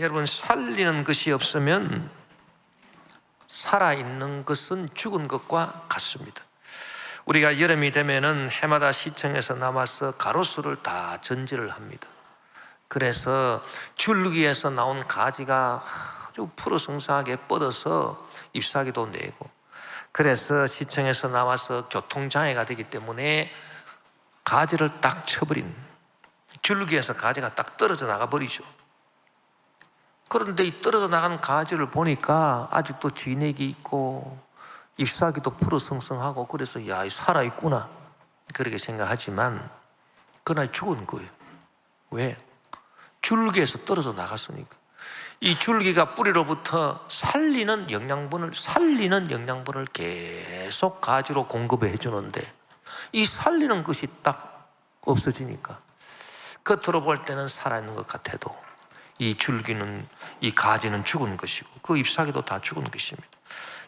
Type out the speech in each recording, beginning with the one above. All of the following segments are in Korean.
여러분, 살리는 것이 없으면 살아있는 것은 죽은 것과 같습니다. 우리가 여름이 되면은 해마다 시청에서 나와서 가로수를 다 전지를 합니다. 그래서 줄기에서 나온 가지가 아주 푸르성성하게 뻗어서 잎사귀도 내고, 그래서 시청에서 나와서 교통장애가 되기 때문에 가지를 딱 쳐버린, 줄기에서 가지가 딱 떨어져 나가 버리죠. 그런데 이 떨어져 나간 가지를 보니까 아직도 진액이 있고 잎사귀도 푸르성성하고, 그래서 야, 살아있구나 그렇게 생각하지만 그날 죽은 거예요. 왜? 줄기에서 떨어져 나갔으니까. 이 줄기가 뿌리로부터 살리는 영양분을 계속 가지로 공급해 주는데, 이 살리는 것이 딱 없어지니까 겉으로 볼 때는 살아있는 것 같아도 이 줄기는, 이 가지는 죽은 것이고 그 잎사귀도 다 죽은 것입니다.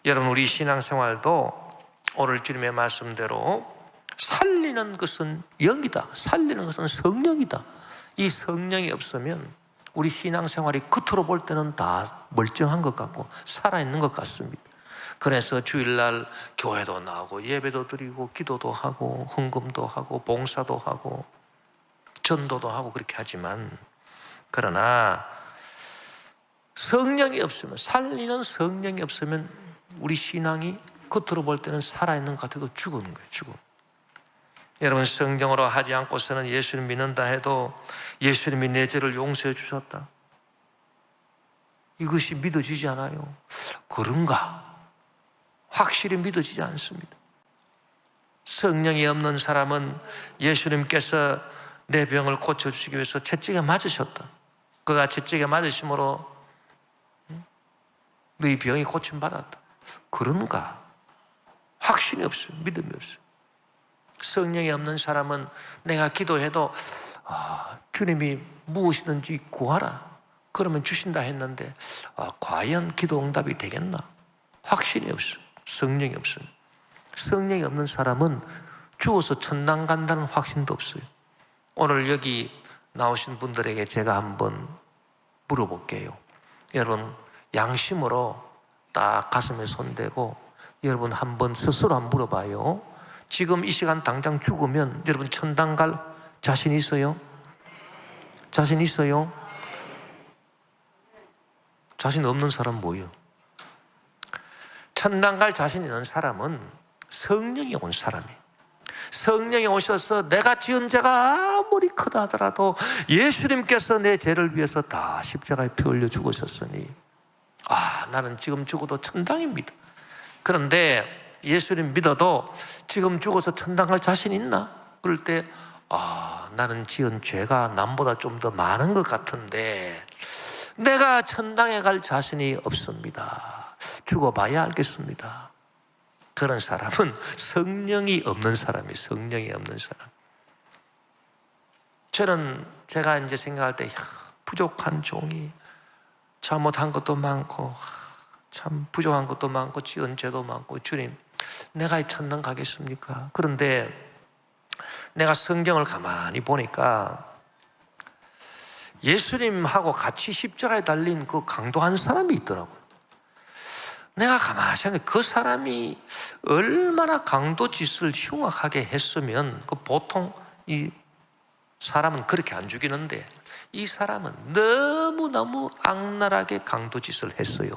여러분, 우리 신앙생활도 오늘 주님의 말씀대로 살리는 것은 영이다, 살리는 것은 성령이다. 이 성령이 없으면 우리 신앙생활이 겉으로 볼 때는 다 멀쩡한 것 같고 살아있는 것 같습니다. 그래서 주일날 교회도 나오고 예배도 드리고 기도도 하고 헌금도 하고 봉사도 하고 전도도 하고 그렇게 하지만, 그러나 성령이 없으면, 살리는 성령이 없으면 우리 신앙이 겉으로 볼 때는 살아있는 것 같아도 죽은 거예요. 죽은. 여러분, 성경으로 하지 않고서는 예수를 믿는다 해도 예수님이 내 죄를 용서해 주셨다, 이것이 믿어지지 않아요. 그런가? 확실히 믿어지지 않습니다. 성령이 없는 사람은 예수님께서 내 병을 고쳐주시기 위해서 채찍에 맞으셨다, 그가 채찍에 맞으심으로 너희 병이 고침받았다, 그런가? 확신이 없어요. 믿음이 없어요. 성령이 없는 사람은 내가 기도해도 주님이 무엇이든지 구하라 그러면 주신다 했는데 과연 기도 응답이 되겠나? 확신이 없어요. 성령이 없어요. 성령이 없는 사람은 죽어서 천당 간다는 확신도 없어요. 오늘 여기 나오신 분들에게 제가 한번 물어볼게요. 여러분, 양심으로 딱 가슴에 손대고 여러분 한번 스스로 한번 물어봐요. 지금 이 시간 당장 죽으면 여러분 천당 갈 자신 있어요? 자신 있어요? 자신 없는 사람 뭐예요? 천당 갈 자신 있는 사람은 성령이 온 사람이에요. 성령이 오셔서 내가 지은 죄가 아무리 크다 하더라도 예수님께서 내 죄를 위해서 다 십자가에 피 흘려 죽으셨으니 나는 지금 죽어도 천당입니다. 그런데 예수님 믿어도 지금 죽어서 천당 갈 자신 있나? 그럴 때 나는 지은 죄가 남보다 좀 더 많은 것 같은데 내가 천당에 갈 자신이 없습니다. 죽어봐야 알겠습니다. 그런 사람은 성령이 없는 사람이에요. 성령이 없는 사람. 제가 이제 생각할 때 부족한 종이, 잘못한 것도 많고 참 부족한 것도 많고 지은 죄도 많고, 주님 내가 이 천당 가겠습니까? 그런데 내가 성경을 가만히 보니까 예수님하고 같이 십자가에 달린 그 강도한 사람이 있더라고요. 내가 가만히 생각해, 그 사람이 얼마나 강도 짓을 흉악하게 했으면, 그 보통 이 사람은 그렇게 안 죽이는데 이 사람은 너무너무 악랄하게 강도 짓을 했어요.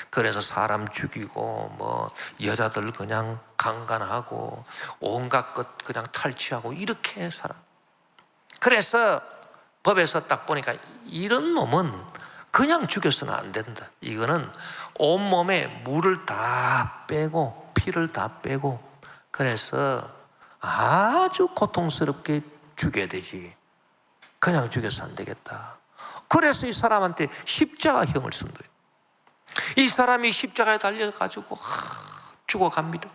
그래서 사람 죽이고 뭐 여자들 그냥 강간하고 온갖 것 그냥 탈취하고 이렇게 살아. 그래서 법에서 딱 보니까 이런 놈은 그냥 죽여서는 안 된다. 이거는 온몸에 물을 다 빼고 피를 다 빼고, 그래서 아주 고통스럽게 죽여야 되지, 그냥 죽여서 안 되겠다. 그래서 이 사람한테 십자가형을 쓴 거예요. 이 사람이 십자가에 달려가지고 죽어갑니다.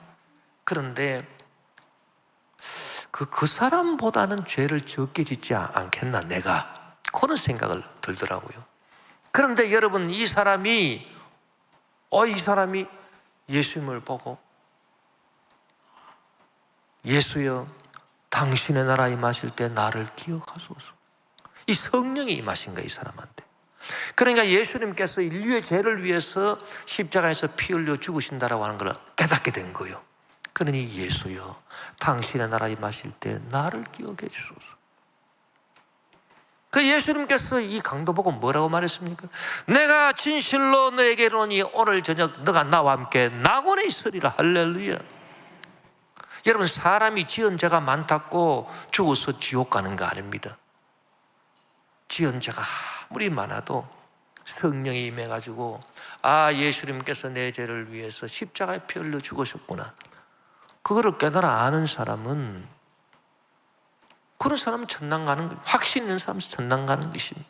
그런데 그 사람보다는 죄를 적게 짓지 않겠나 내가, 그런 생각을 들더라고요. 그런데 여러분, 이 사람이 예수님을 보고 예수여 당신의 나라 임하실 때 나를 기억하소서, 이 성령이 임하신 거예요. 이 사람한테 그러니까 예수님께서 인류의 죄를 위해서 십자가에서 피 흘려 죽으신다라고 하는 걸 깨닫게 된 거예요. 그러니 예수여, 당신의 나라에 임하실 때 나를 기억해 주소서. 그 예수님께서 이 강도 보고 뭐라고 말했습니까? 내가 진실로 너에게 이르노니 오늘 저녁 너가 나와 함께 낙원에 있으리라. 할렐루야. 여러분, 사람이 지은 죄가 많다고 죽어서 지옥 가는 거 아닙니다. 지은 죄가 아무리 많아도 성령이 임해가지고 예수님께서 내 죄를 위해서 십자가에 피 흘려 죽으셨구나, 그거를 깨달아 아는 사람은, 그런 사람은 천당 가는 거예요. 확신 있는 사람은 천당 가는 것입니다.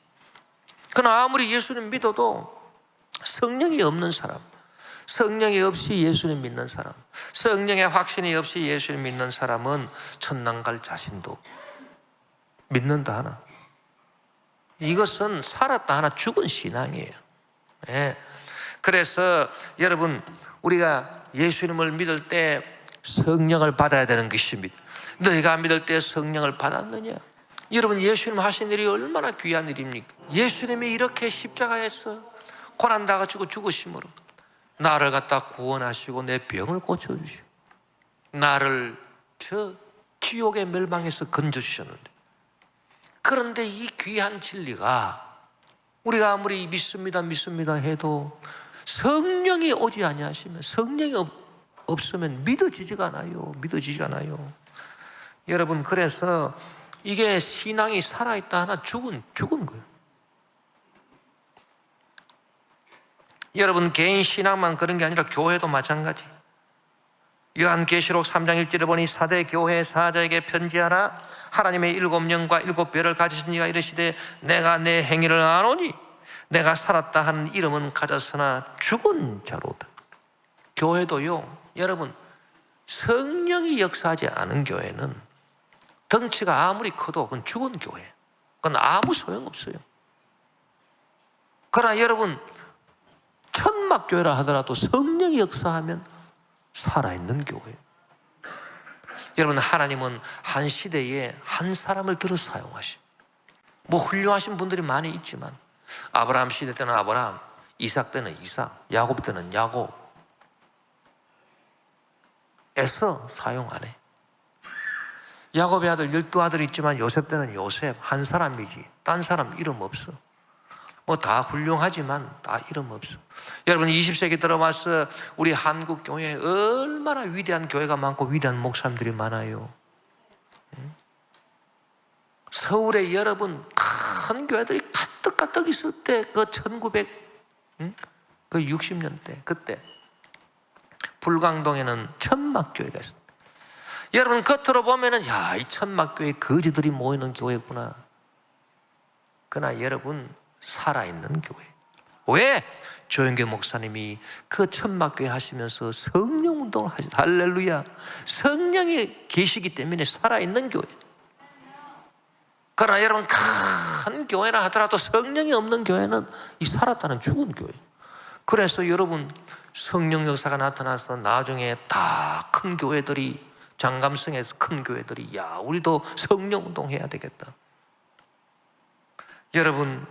그러나 아무리 예수님 믿어도 성령이 없는 사람, 성령이 없이 예수님 믿는 사람, 성령의 확신이 없이 예수님 믿는 사람은 천당 갈 자신도 믿는다 하나, 이것은 살았다 하나 죽은 신앙이에요. 예. 그래서 여러분, 우리가 예수님을 믿을 때 성령을 받아야 되는 것입니다. 너희가 믿을 때 성령을 받았느냐? 여러분, 예수님 하신 일이 얼마나 귀한 일입니까? 예수님이 이렇게 십자가에서 고난당하시고 죽으심으로 나를 갖다 구원하시고 내 병을 고쳐주시고 나를 저 지옥의 멸망에서 건져주셨는데, 그런데 이 귀한 진리가 우리가 아무리 믿습니다 해도 성령이 오지 아니하시면, 성령이 없으면 믿어지지가 않아요. 여러분, 그래서 이게 신앙이 살아있다 하나 죽은 거예요. 여러분, 개인 신앙만 그런 게 아니라 교회도 마찬가지. 요한계시록 3장 1절에 보니 사대 교회 사자에게 편지하라. 하나님의 7영과 7별을 가지신 이가 이르시되 내가 내 행위를 아노니 내가 살았다 하는 이름은 가졌으나 죽은 자로다. 교회도요, 여러분, 성령이 역사하지 않은 교회는 덩치가 아무리 커도 그건 죽은 교회, 그건 아무 소용없어요. 그러나 여러분, 천막교회라 하더라도 성령이 역사하면 살아있는 교회. 여러분, 하나님은 한 시대에 한 사람을 들어 사용하시, 훌륭하신 분들이 많이 있지만 아브라함 시대 때는 아브라함, 이삭 때는 이삭, 야곱 때는 야곱, 애써 사용 안 해. 야곱의 아들 12아들이 있지만 요셉 때는 요셉 한 사람이지 딴 사람 이름 없어. 다 훌륭하지만 다 이름 없어. 여러분, 20세기 들어와서 우리 한국 교회에 얼마나 위대한 교회가 많고 위대한 목사님들이 많아요. 서울에 여러분 큰 교회들이 가득가득 있을 때, 그 1960년대 그때 불광동에는 천막교회가 있었다. 여러분, 겉으로 보면은 이 천막교회 거지들이 모이는 교회구나. 그러나 여러분, 살아있는 교회. 왜? 조영계 목사님이 그 천막교회 하시면서 성령운동을 하셨다. 할렐루야. 성령이 계시기 때문에 살아있는 교회. 그러나 여러분, 큰 교회라 하더라도 성령이 없는 교회는 이 살았다는 죽은 교회. 그래서 여러분, 성령 역사가 나타나서 나중에 다 큰 교회들이, 장감성에서 큰 교회들이 우리도 성령운동 해야 되겠다. 여러분,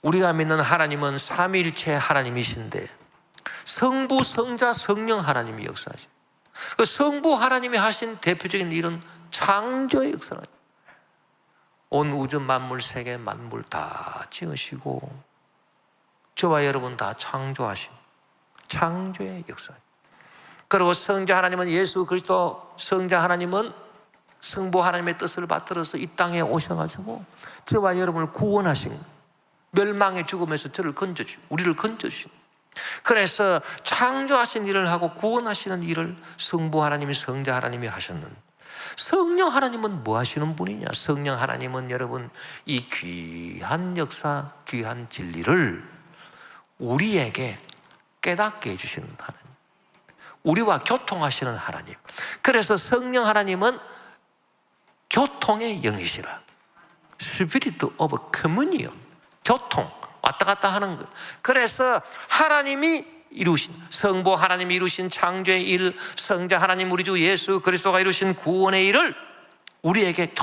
우리가 믿는 하나님은 삼위일체 하나님이신데 성부, 성자, 성령 하나님이 역사하신, 그 성부 하나님이 하신 대표적인 일은 창조의 역사는, 온 우주 만물, 세계 만물 다 지으시고 저와 여러분 다 창조하신 창조의 역사. 그리고 성자 하나님은, 예수 그리스도 성자 하나님은 성부 하나님의 뜻을 받들어서 이 땅에 오셔가지고 저와 여러분을 구원하신 거예요. 멸망의 죽음에서 우리를 건져주신. 그래서 창조하신 일을 하고 구원하시는 일을 성부 하나님이, 성자 하나님이 하셨는데, 성령 하나님은 뭐 하시는 분이냐? 성령 하나님은 여러분, 이 귀한 역사, 귀한 진리를 우리에게 깨닫게 해주시는 하나님, 우리와 교통하시는 하나님. 그래서 성령 하나님은 교통의 영이시라. Spirit of Communion, 교통, 왔다 갔다 하는 거예요. 그래서 하나님이 이루신, 성부 하나님이 이루신 창조의 일, 성자 하나님 우리 주 예수 그리스도가 이루신 구원의 일을 우리에게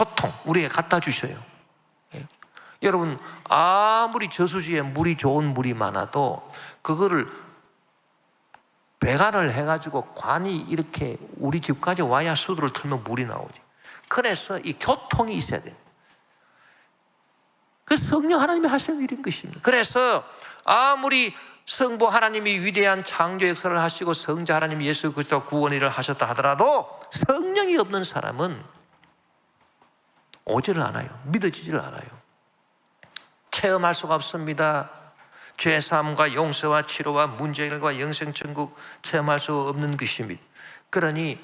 우리에게 갖다 주셔요. 여러분, 아무리 저수지에 물이 좋은 물이 많아도 그거를 배관을 해가지고 관이 이렇게 우리 집까지 와야 수도를 틀면 물이 나오지. 그래서 이 교통이 있어야 돼요. 그 성령 하나님이 하시는 일인 것입니다. 그래서 아무리 성부 하나님이 위대한 창조 역사를 하시고 성자 하나님 예수 그리스도 구원 일을 하셨다 하더라도 성령이 없는 사람은 오지를 않아요. 믿어지지를 않아요. 체험할 수가 없습니다. 죄사함과 용서와 치료와 문제 해결과 영생 천국 체험할 수 없는 것입니다. 그러니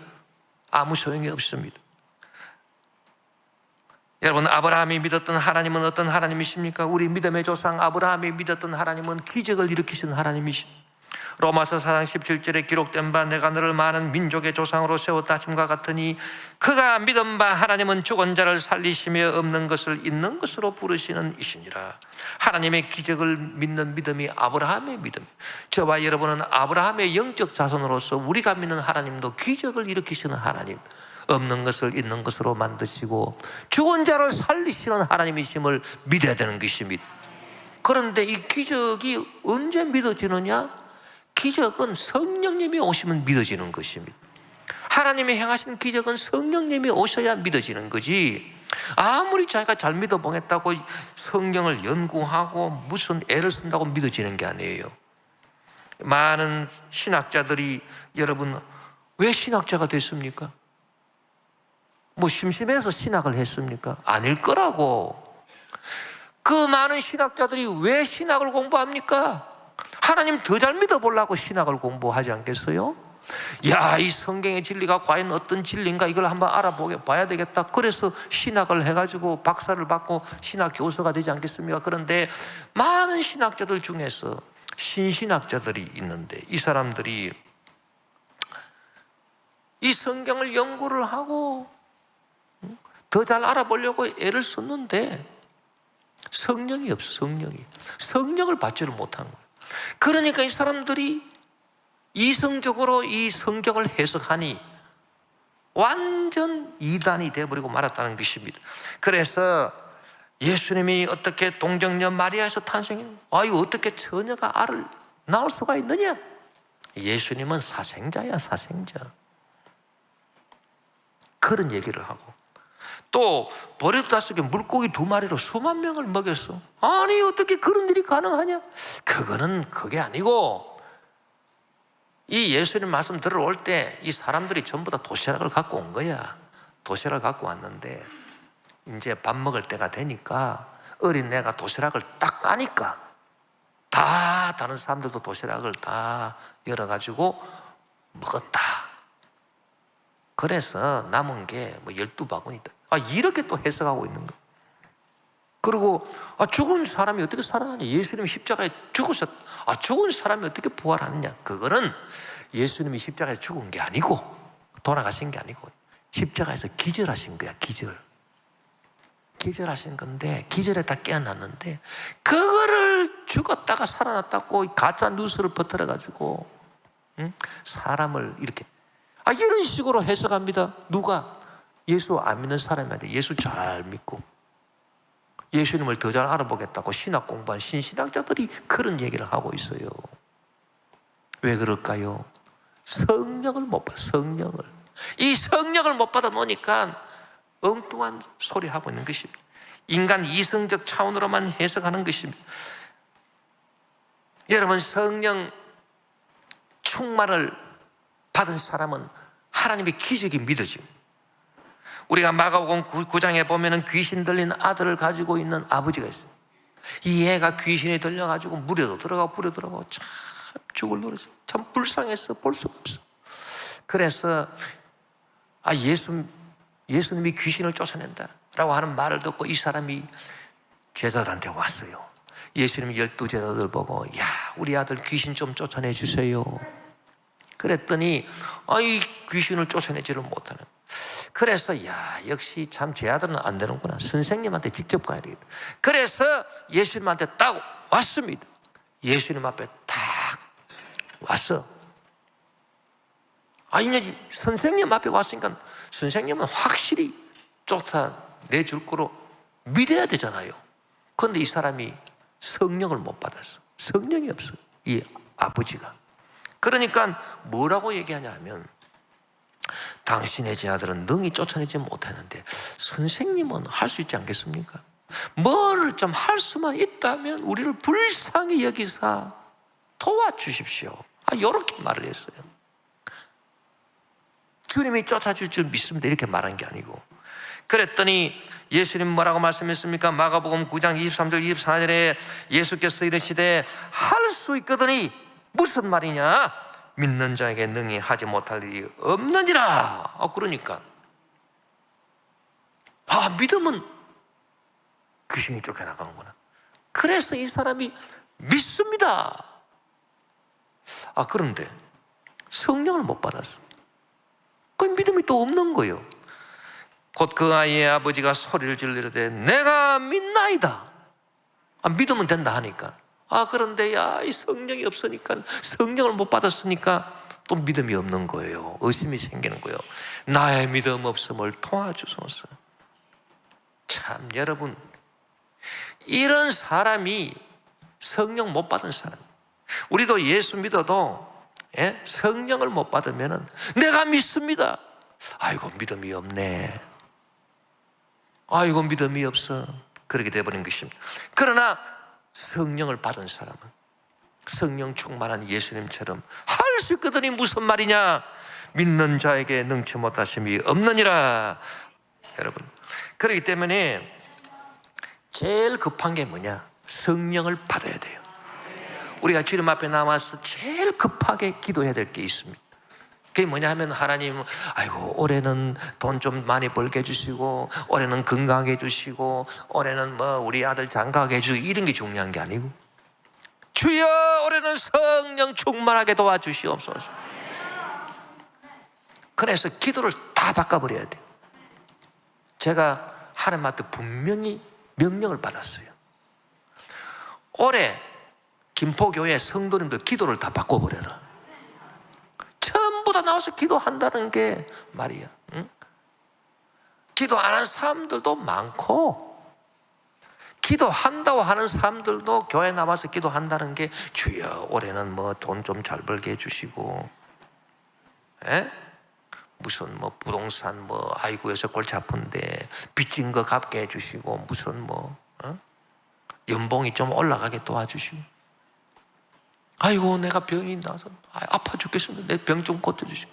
아무 소용이 없습니다. 여러분, 아브라함이 믿었던 하나님은 어떤 하나님이십니까? 우리 믿음의 조상 아브라함이 믿었던 하나님은 기적을 일으키신 하나님이십니다. 로마서 4장 17절에 기록된 바 내가 너를 많은 민족의 조상으로 세웠다 하심과 같으니 그가 믿은 바 하나님은 죽은 자를 살리시며 없는 것을 있는 것으로 부르시는 이시니라. 하나님의 기적을 믿는 믿음이 아브라함의 믿음. 저와 여러분은 아브라함의 영적 자손으로서 우리가 믿는 하나님도 기적을 일으키시는 하나님, 없는 것을 있는 것으로 만드시고 죽은 자를 살리시는 하나님이심을 믿어야 되는 것입니다. 그런데 이 기적이 언제 믿어지느냐? 기적은 성령님이 오시면 믿어지는 것입니다. 하나님이 행하신 기적은 성령님이 오셔야 믿어지는 거지, 아무리 자기가 잘 믿어보겠다고 성경을 연구하고 무슨 애를 쓴다고 믿어지는 게 아니에요. 많은 신학자들이, 여러분, 왜 신학자가 됐습니까? 뭐 심심해서 신학을 했습니까? 아닐 거라고. 그 많은 신학자들이 왜 신학을 공부합니까? 하나님 더 잘 믿어보려고 신학을 공부하지 않겠어요? 야, 이 성경의 진리가 과연 어떤 진리인가 이걸 한번 알아봐야 되겠다. 그래서 신학을 해가지고 박사를 받고 신학 교수가 되지 않겠습니까? 그런데 많은 신학자들 중에서 신신학자들이 있는데 이 사람들이 이 성경을 연구를 하고 더 잘 알아보려고 애를 썼는데 성령이 없어. 성령을 받지를 못한 거예요. 그러니까 이 사람들이 이성적으로 이 성경을 해석하니 완전 이단이 되어버리고 말았다는 것입니다. 그래서 예수님이 어떻게 동정녀 마리아에서 탄생했냐? 이거 어떻게 처녀가 알을 낳을 수가 있느냐? 예수님은 사생자야, 사생자. 그런 얘기를 하고, 또 버리다 속에 물고기 2마리로 수만 명을 먹였어. 아니 어떻게 그런 일이 가능하냐? 그거는 그게 아니고, 이 예수님 말씀 들어올 때 이 사람들이 전부 다 도시락을 갖고 온 거야. 도시락을 갖고 왔는데 이제 밥 먹을 때가 되니까 어린애가 도시락을 딱 까니까 다 다른 사람들도 도시락을 다 열어가지고 먹었다. 그래서 남은 게 뭐 12바구니다. 이렇게 또 해석하고 있는 거야. 그리고 죽은 사람이 어떻게 살아나냐? 예수님이 십자가에 죽으셨다. 죽은 사람이 어떻게 부활하느냐? 그거는 예수님이 십자가에 죽은 게 아니고 돌아가신 게 아니고 십자가에서 기절하신 거야. 기절하신 건데, 기절에 다 깨어났는데 그거를 죽었다가 살아났다고 가짜 뉴스를 퍼뜨려가지고 사람을 이렇게 이런 식으로 해석합니다. 누가? 예수 안 믿는 사람한테 예수 잘 믿고 예수님을 더 잘 알아보겠다고 신학 공부한 신신학자들이 그런 얘기를 하고 있어요. 왜 그럴까요? 성령을 못 받아. 이 성령을 못 받아 놓으니까 엉뚱한 소리 하고 있는 것입니다. 인간 이성적 차원으로만 해석하는 것입니다. 여러분, 성령 충만을 받은 사람은 하나님의 기적이 믿어집니다. 우리가 마가복음 9장에 보면은 귀신 들린 아들을 가지고 있는 아버지가 있어요. 이 애가 귀신이 들려가지고 물에도 들어가고 불에 들어가고 참 죽을 노릇, 참 불쌍해서 볼 수가 없어. 그래서 예수님이 귀신을 쫓아낸다라고 하는 말을 듣고 이 사람이 제자들한테 왔어요. 예수님이 12제자들 보고, 야, 우리 아들 귀신 좀 쫓아내 주세요. 그랬더니 이 귀신을 쫓아내지를 못하는. 그래서 야, 역시 참 제 아들은 안 되는구나. 선생님한테 직접 가야 되겠다. 그래서 예수님한테 딱 왔습니다. 예수님 앞에 딱 왔어. 이제 선생님 앞에 왔으니까 선생님은 확실히 쫓아내줄 거로 믿어야 되잖아요. 그런데 이 사람이 성령을 못 받았어. 성령이 없어, 이 아버지가. 그러니까 뭐라고 얘기하냐 하면, 당신의 제자들은 능히 쫓아내지 못하는데 선생님은 할 수 있지 않겠습니까? 뭐를 좀 할 수만 있다면 우리를 불쌍히 여기사 도와주십시오. 이렇게 말을 했어요. 주님이 쫓아줄 줄 믿습니다, 이렇게 말한 게 아니고. 그랬더니 예수님 뭐라고 말씀했습니까? 마가복음 9장 23절 24절에 예수께서 이르시되 할 수 있거든이 무슨 말이냐? 믿는 자에게 능히 하지 못할 일이 없느니라. 그러니까 믿음은 귀신이 쫓겨나가는구나. 그래서 이 사람이 믿습니다. 그런데 성령을 못 받았어. 그 믿음이 또 없는 거예요. 곧 그 아이의 아버지가 소리를 질르되 내가 믿나이다. 믿으면 된다 하니까. 그런데 이 성령이 없으니까, 성령을 못 받았으니까 또 믿음이 없는 거예요. 의심이 생기는 거예요. 나의 믿음 없음을 도와주소서. 참, 여러분, 이런 사람이 성령 못 받은 사람. 우리도 예수 믿어도 성령을 못 받으면 내가 믿습니다. 아이고 믿음이 없네. 아이고 믿음이 없어. 그렇게 돼버린 것입니다. 그러나 성령을 받은 사람은, 성령 충만한 예수님처럼 할 수 있거든이 무슨 말이냐? 믿는 자에게 능치 못하심이 없느니라. 여러분, 그렇기 때문에 제일 급한 게 뭐냐? 성령을 받아야 돼요. 우리가 주님 앞에 나와서 제일 급하게 기도해야 될 게 있습니다. 그게 뭐냐 하면, 하나님, 아이고 올해는 돈 좀 많이 벌게 해주시고, 올해는 건강하게 해주시고, 올해는 우리 아들 장가하게 해주시고, 이런 게 중요한 게 아니고, 주여 올해는 성령 충만하게 도와주시옵소서. 그래서 기도를 다 바꿔버려야 돼요. 제가 하나님한테 분명히 명령을 받았어요. 올해 김포교회 성도님들 기도를 다 바꿔버려라. 전부 다 나와서 기도한다는 게 말이야. 응? 기도 안 한 사람들도 많고, 기도한다고 하는 사람들도 교회 나와서 기도한다는 게, 주여 올해는 돈 좀 잘 벌게 해주시고, 무슨 부동산 아이고 요새 골치 아픈데 빚진 거 갚게 해주시고, 무슨 연봉이 좀 올라가게 도와주시고, 아이고 내가 병이 나서 아파 죽겠습니다, 내 병 좀 고쳐주시고,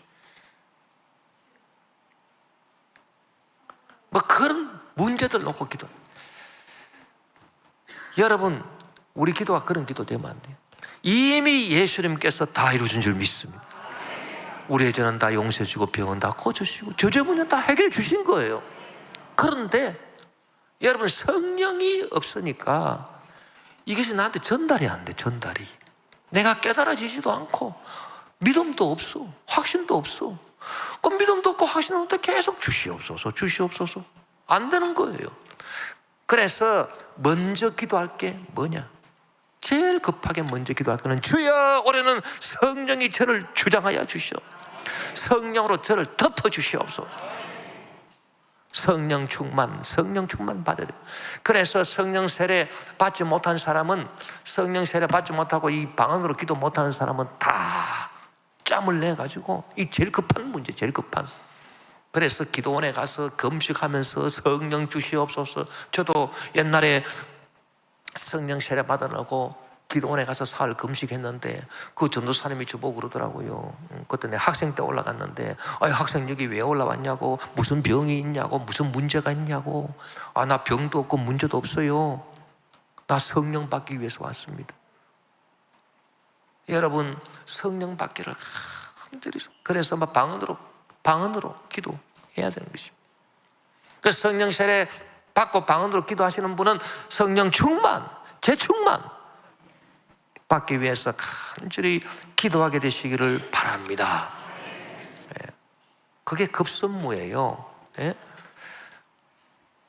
그런 문제들 놓고 기도. 여러분, 우리 기도가 그런 기도 되면 안 돼요. 이미 예수님께서 다 이루어진 줄 믿습니다. 우리의 죄는 다 용서해 주고, 병은 다 고쳐주시고, 죄문은 다 해결해 주신 거예요. 그런데 여러분, 성령이 없으니까 이것이 나한테 전달이 안 돼. 전달이. 내가 깨달아지지도 않고, 믿음도 없어, 확신도 없어. 그 믿음도 없고 확신도 없는데 계속 주시옵소서, 주시옵소서. 안 되는 거예요. 그래서 먼저 기도할 게 뭐냐? 제일 급하게 먼저 기도할 거는, 주여 올해는 성령이 저를 주장하여 주시오. 성령으로 저를 덮어 주시옵소서. 성령 충만 받아야 돼요. 그래서 성령 세례 받지 못한 사람은, 성령 세례 받지 못하고 이 방언으로 기도 못하는 사람은 다 짬을 내가지고, 이 제일 급한 문제, 제일 급한. 그래서 기도원에 가서 금식하면서 성령 주시옵소서. 저도 옛날에 성령 세례 받으려고 기도원에 가서 사흘 금식했는데, 그 전도사님이 저보고 그러더라고요. 그때 내가 학생 때 올라갔는데, 학생 여기 왜 올라왔냐고, 무슨 병이 있냐고, 무슨 문제가 있냐고. 나 병도 없고 문제도 없어요. 나 성령 받기 위해서 왔습니다. 여러분, 성령 받기를 간절히, 그래서 방언으로 기도해야 되는 것입니다. 그 성령 세례 받고 방언으로 기도하시는 분은 성령 충만, 재충만 받기 위해서 간절히 기도하게 되시기를 바랍니다. 그게 급선무예요.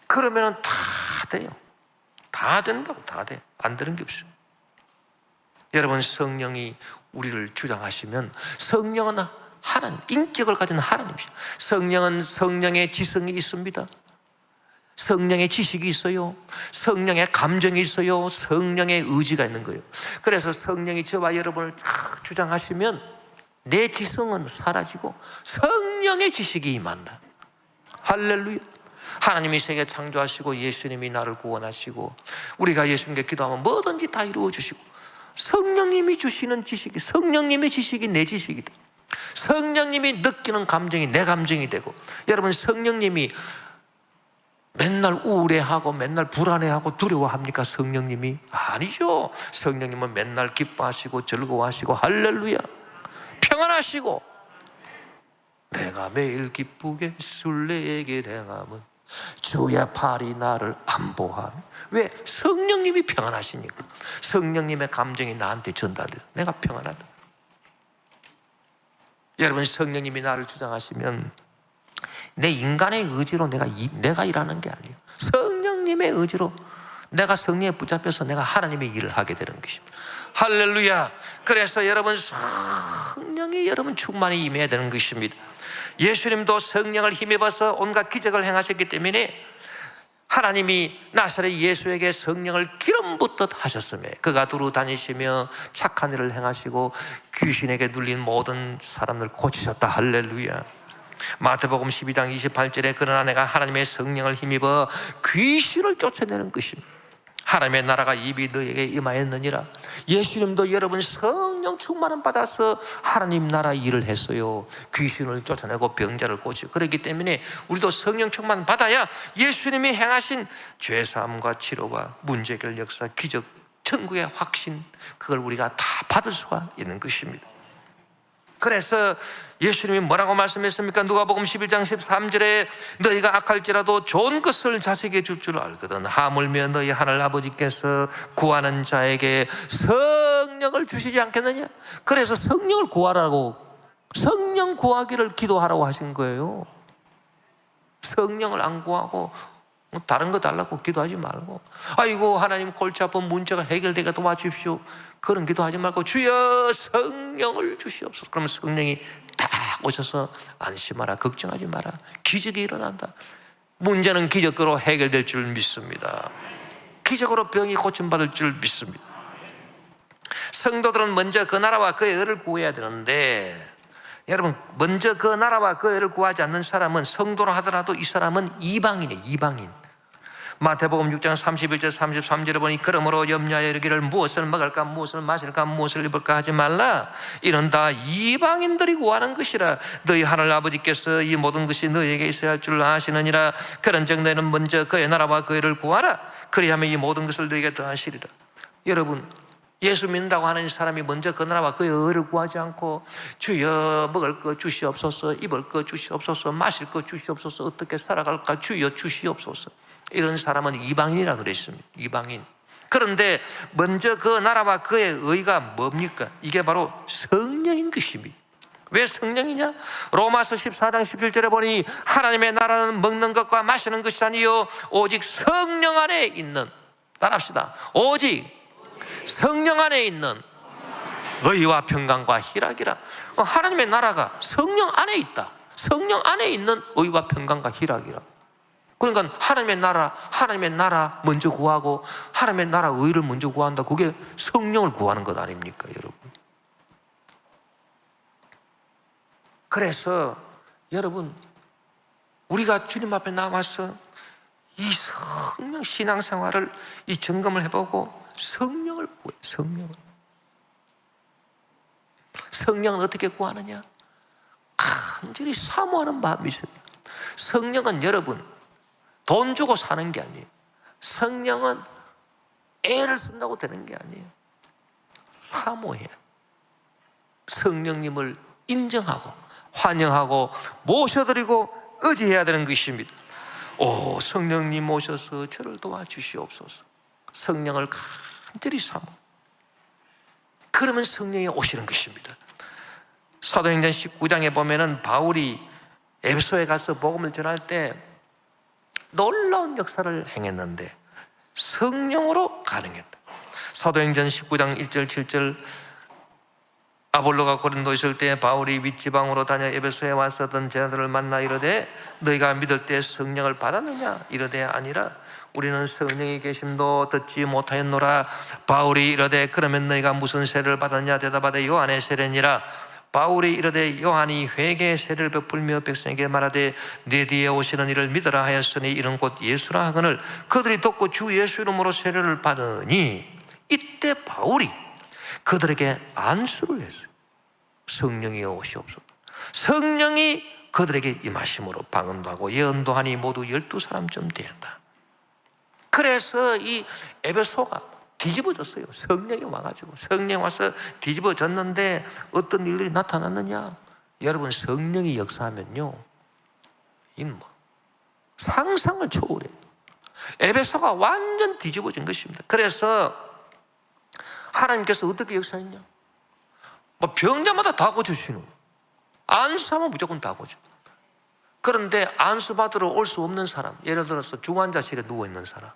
그러면 다 돼요. 다 된다고, 다 돼. 안 되는 게 없어요. 여러분, 성령이 우리를 주장하시면, 성령은 하나님, 인격을 가진 하나님이시죠. 성령은 성령의 지성이 있습니다. 성령의 지식이 있어요. 성령의 감정이 있어요. 성령의 의지가 있는 거예요. 그래서 성령이 저와 여러분을 딱 주장하시면 내 지성은 사라지고 성령의 지식이 임한다. 할렐루야. 하나님이 세계 창조하시고 예수님이 나를 구원하시고 우리가 예수님께 기도하면 뭐든지 다 이루어 주시고 성령님이 주시는 지식이, 성령님의 지식이 내 지식이다. 성령님이 느끼는 감정이 내 감정이 되고, 여러분 성령님이 맨날 우울해하고 맨날 불안해하고 두려워합니까? 성령님이? 아니죠. 성령님은 맨날 기뻐하시고 즐거워하시고 할렐루야 평안하시고, 내가 매일 기쁘게 술래에게 행함은 주의 팔이 나를 안보함. 왜? 성령님이 평안하시니까. 성령님의 감정이 나한테 전달돼요. 내가 평안하다. 여러분 성령님이 나를 주장하시면 내 인간의 의지로 내가 일하는 게 아니에요. 성령님의 의지로 내가 성령에 붙잡혀서 내가 하나님의 일을 하게 되는 것입니다. 할렐루야. 그래서 여러분 성령이 여러분 충만히 임해야 되는 것입니다. 예수님도 성령을 힘입어서 온갖 기적을 행하셨기 때문에 하나님이 나사렛 예수에게 성령을 기름 붓듯 하셨으며 그가 두루 다니시며 착한 일을 행하시고 귀신에게 눌린 모든 사람을 고치셨다. 할렐루야. 마태복음 12장 28절에 그러나 내가 하나님의 성령을 힘입어 귀신을 쫓아내는 것입니다. 하나님의 나라가 입이 너에게 임하였느니라. 예수님도 여러분 성령 충만을 받아서 하나님 나라 일을 했어요. 귀신을 쫓아내고 병자를 고치고. 그렇기 때문에 우리도 성령 충만 받아야 예수님이 행하신 죄사함과 치료와 문제 해결 역사, 기적, 천국의 확신, 그걸 우리가 다 받을 수가 있는 것입니다. 그래서 예수님이 뭐라고 말씀했습니까? 누가복음 11장 13절에 너희가 악할지라도 좋은 것을 자식에게 줄 줄 알거든 하물며 너희 하늘 아버지께서 구하는 자에게 성령을 주시지 않겠느냐? 그래서 성령을 구하라고, 성령 구하기를 기도하라고 하신 거예요. 성령을 안 구하고 다른 거 달라고 기도하지 말고, 아이고 하나님 골치 아픈 문제가 해결되게 도와주십시오, 그런 기도하지 말고 주여 성령을 주시옵소서. 그러면 성령이 딱 오셔서 안심하라, 걱정하지 마라, 기적이 일어난다. 문제는 기적으로 해결될 줄 믿습니다. 기적으로 병이 고침받을 줄 믿습니다. 성도들은 먼저 그 나라와 그의 의를 구해야 되는데, 여러분 먼저 그 나라와 그 의를 구하지 않는 사람은 성도로 하더라도 이 사람은 이방인이에요. 이방인. 마태복음 6장 31절 33절에 보니 그러므로 염려하여 이르기를 무엇을 먹을까 무엇을 마실까 무엇을 입을까 하지 말라. 이는 다 이방인들이 구하는 것이라. 너희 하늘 아버지께서 이 모든 것이 너희에게 있어야 할 줄 아시느니라. 그런즉 너희는 먼저 그의 나라와 그 의를 구하라. 그리하면 이 모든 것을 너희에게 더하시리라. 여러분 예수 믿는다고 하는 사람이 먼저 그 나라와 그의 의를 구하지 않고 주여 먹을 것 주시옵소서, 입을 것 주시옵소서, 마실 것 주시옵소서, 어떻게 살아갈까 주여 주시옵소서, 이런 사람은 이방인이라 그랬습니다. 이방인. 그런데 먼저 그 나라와 그의 의가 뭡니까? 이게 바로 성령인 것입니다. 왜 성령이냐? 로마서 14장 17절에 보니 하나님의 나라는 먹는 것과 마시는 것이 아니요 오직 성령 안에 있는, 따라합시다, 오직 성령 안에 있는 의와 평강과 희락이라. 하나님의 나라가 성령 안에 있다. 성령 안에 있는 의와 평강과 희락이라. 그러니까 하나님의 나라 먼저 구하고 하나님의 나라 의를 먼저 구한다. 그게 성령을 구하는 것 아닙니까, 여러분? 그래서 여러분 우리가 주님 앞에 나와서 이 성령 신앙생활을 이 점검을 해보고 성령을 구해요. 성령은 어떻게 구하느냐? 간절히 사모하는 마음이 있어요. 성령은 여러분 돈 주고 사는 게 아니에요. 성령은 애를 쓴다고 되는 게 아니에요. 사모해야, 성령님을 인정하고 환영하고 모셔드리고 의지해야 되는 것입니다. 오, 성령님 오셔서 저를 도와주시옵소서. 성령을 간절히 사모. 그러면 성령이 오시는 것입니다. 사도행전 19장에 보면은 바울이 에베소에 가서 복음을 전할 때 놀라운 역사를 행했는데 성령으로 가능했다. 사도행전 19장 1절 7절 아볼로가 고린도에 있을 때 바울이 윗지방으로 다녀 에베소에 왔었던 제자들을 만나 이르되 너희가 믿을 때 성령을 받았느냐? 이르되 아니라 우리는 성령이 계심도 듣지 못하였노라. 바울이 이르되 그러면 너희가 무슨 세례를 받았냐? 대답하되 요한의 세례니라. 바울이 이르되 요한이 회개의 세례를 베풀며 백성에게 말하되 내 뒤에 오시는 이를 믿으라 하였으니 이는 곧 예수라 하거늘 그들이 듣고 주 예수 이름으로 세례를 받으니 이때 바울이 그들에게 안수를 했어요. 성령이 오시옵소서. 성령이 그들에게 임하심으로 방언도 하고 예언도 하니 모두 12사람쯤 되었다. 그래서 이 에베소가 뒤집어졌어요. 성령이 와가지고 성령이 와서 뒤집어졌는데 어떤 일들이 나타났느냐? 여러분, 성령이 역사하면요, 이는 뭐 상상을 초월해. 에베소가 완전 뒤집어진 것입니다. 그래서 하나님께서 어떻게 역사했냐? 뭐 병자마다 다 고쳐주시는, 안수하면 무조건 다 고쳐. 그런데 안수 받으러 올 수 없는 사람, 예를 들어서 중환자실에 누워 있는 사람,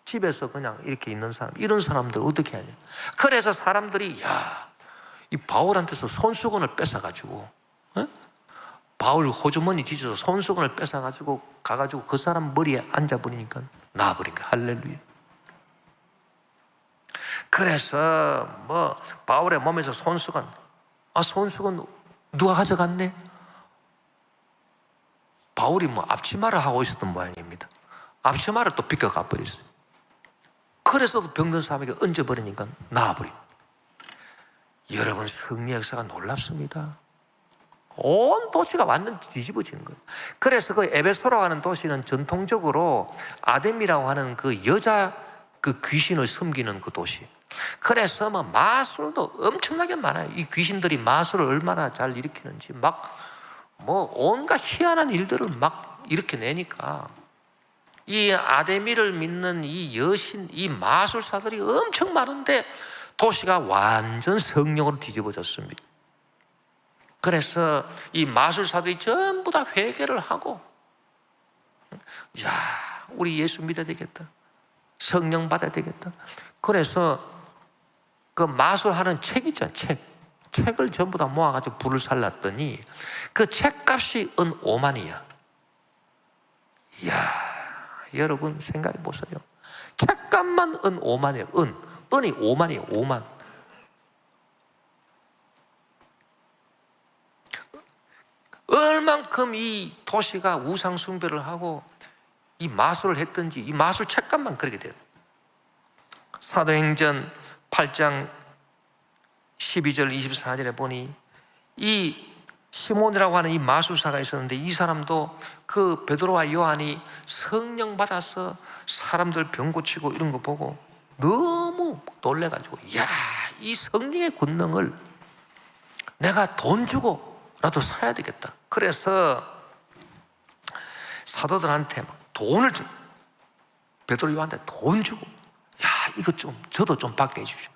집에서 그냥 이렇게 있는 사람, 이런 사람들 어떻게 하냐? 그래서 사람들이 이 바울한테서 손수건을 뺏어가지고, 바울 호주머니 뒤져서 손수건을 뺏어가지고 가가지고 그 사람 머리에 앉아버리니까 나아버리니까. 할렐루야. 그래서 뭐 바울의 몸에서 손수건, 손수건 누가 가져갔네? 바울이 뭐 앞치마를 하고 있었던 모양입니다. 앞치마를 또 비껴가 버렸어요. 그래서 병든 사람에게 얹어버리니까 나아버려. 여러분, 성령 역사가 놀랍습니다. 온 도시가 완전 뒤집어지는 거예요. 그래서 그 에베소라고 하는 도시는 전통적으로 아데미라고 하는 그 여자 그 귀신을 섬기는 그 도시. 그래서 뭐 마술도 엄청나게 많아요. 이 귀신들이 마술을 얼마나 잘 일으키는지 막 뭐 온갖 희한한 일들을 막 일으켜내니까 이 아데미를 믿는 이 여신, 이 마술사들이 엄청 많은데 도시가 완전 성령으로 뒤집어졌습니다. 그래서 이 마술사들이 전부 다 회개를 하고, 우리 예수 믿어야 되겠다, 성령 받아야 되겠다. 그래서 그 마술하는 책 있잖아요. 책을 전부 다 모아가지고 불을 살랐더니 그 책값이 은 5만이야. 이야, 여러분 생각해 보세요. 책값만 은 5만이에요. 은이 5만이에요. 5만. 얼만큼 이 도시가 우상 숭배를 하고 이 마술을 했든지 이 마술 책값만 그렇게 돼요. 사도행전 8장 12절 24절에 보니 이 시몬이라고 하는 이 마술사가 있었는데 이 사람도 그 베드로와 요한이 성령 받아서 사람들 병 고치고 이런 거 보고 너무 놀래가지고, 이 성령의 권능을 내가 돈 주고라도 사야 되겠다. 그래서 사도들한테 막 돈을 줘. 베드로 요한한테 돈 주고, 이거 좀 저도 좀 받게 해주십시오.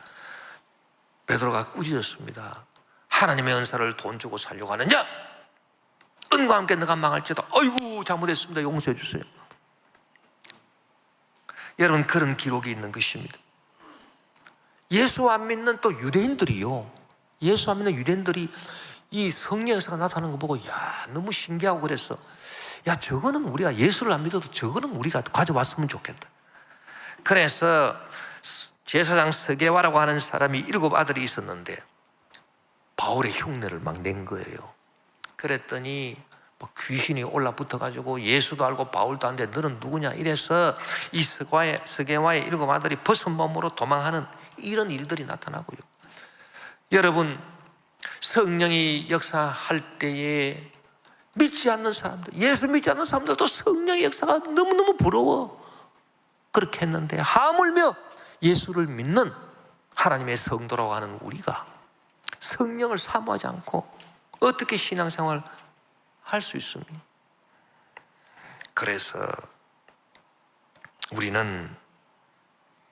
베드로가 꾸짖었습니다. 하나님의 은사를 돈 주고 살려고 하느냐? 은과 함께 너가 망할지도. 아이고, 잘못했습니다. 용서해 주세요. 여러분, 그런 기록이 있는 것입니다. 예수 안 믿는 또 유대인들이요, 예수 안 믿는 유대인들이 이 성령 역사가 나타나는 거 보고 너무 신기하고 그랬어. 저거는 우리가 예수를 안 믿어도 저거는 우리가 가져왔으면 좋겠다. 그래서 제사장 스게와라고 하는 사람이 7 아들이 있었는데 바울의 흉내를 막 낸 거예요. 그랬더니 뭐 귀신이 올라붙어가지고 예수도 알고 바울도 아는데 너는 누구냐 이래서 이 스게와의 7 아들이 벗은 몸으로 도망하는 이런 일들이 나타나고요. 여러분, 성령이 역사할 때에 믿지 않는 사람들, 예수 믿지 않는 사람들도 성령의 역사가 너무너무 부러워. 그렇게 했는데 하물며 예수를 믿는 하나님의 성도라고 하는 우리가 성령을 사모하지 않고 어떻게 신앙생활 할 수 있습니까? 그래서 우리는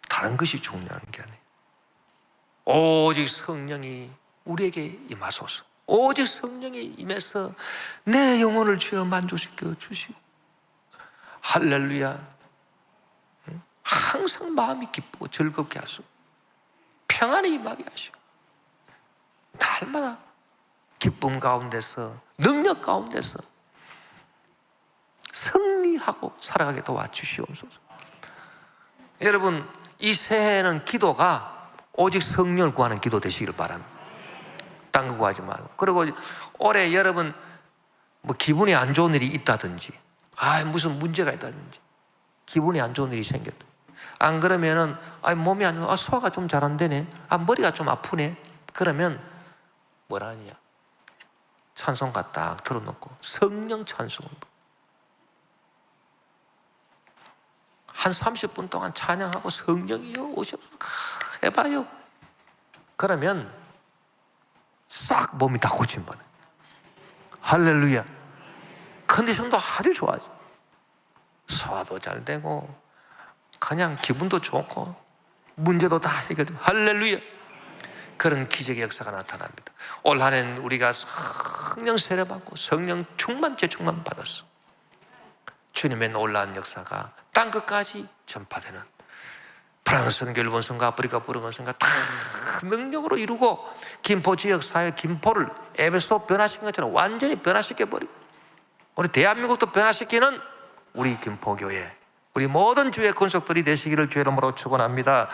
다른 것이 중요한 게 아니에요. 오직 성령이 우리에게 임하소서. 오직 성령이 임해서 내 영혼을 주여 만족시켜 주시고, 할렐루야, 항상 마음이 기쁘고 즐겁게 하시고 평안히 임하게 하시고 날 날마다 기쁨 가운데서 능력 가운데서 승리하고 살아가게 도와주시옵소서. 여러분, 이 새해에는 기도가 오직 성령을 구하는 기도 되시기를 바랍니다. 딴 거 구하지 말고. 그리고 올해 여러분 뭐 기분이 안 좋은 일이 있다든지, 무슨 문제가 있다든지, 기분이 안 좋은 일이 생겼다. 안 그러면은 몸이 안 좋아, 소화가 좀 잘 안 되네, 머리가 좀 아프네. 그러면 뭐라 하냐? 찬송가 딱 틀어놓고 성령 찬송을 한 30분 동안 찬양하고 성령이여 오셔서 해봐요. 그러면 싹 몸이 다 고침받아요. 할렐루야. 컨디션도 아주 좋아져. 소화도 잘 되고 그냥 기분도 좋고 문제도 다 해결돼. 할렐루야. 그런 기적의 역사가 나타납니다. 올 한 해는 우리가 성령 세례받고 성령 충만 재충만 받았어. 주님의 놀라운 역사가 땅끝까지 전파되는, 프랑스 선교, 일본 선교, 아프리카 부르건 선교 다 능력으로 이루고 김포 지역 사회, 김포를 에베소 변화시킨 것처럼 완전히 변화시켜버리고 우리 대한민국도 변화시키는 우리 김포교회, 우리 모든 주의 권속들이 되시기를 주의 이름으로 축원합니다.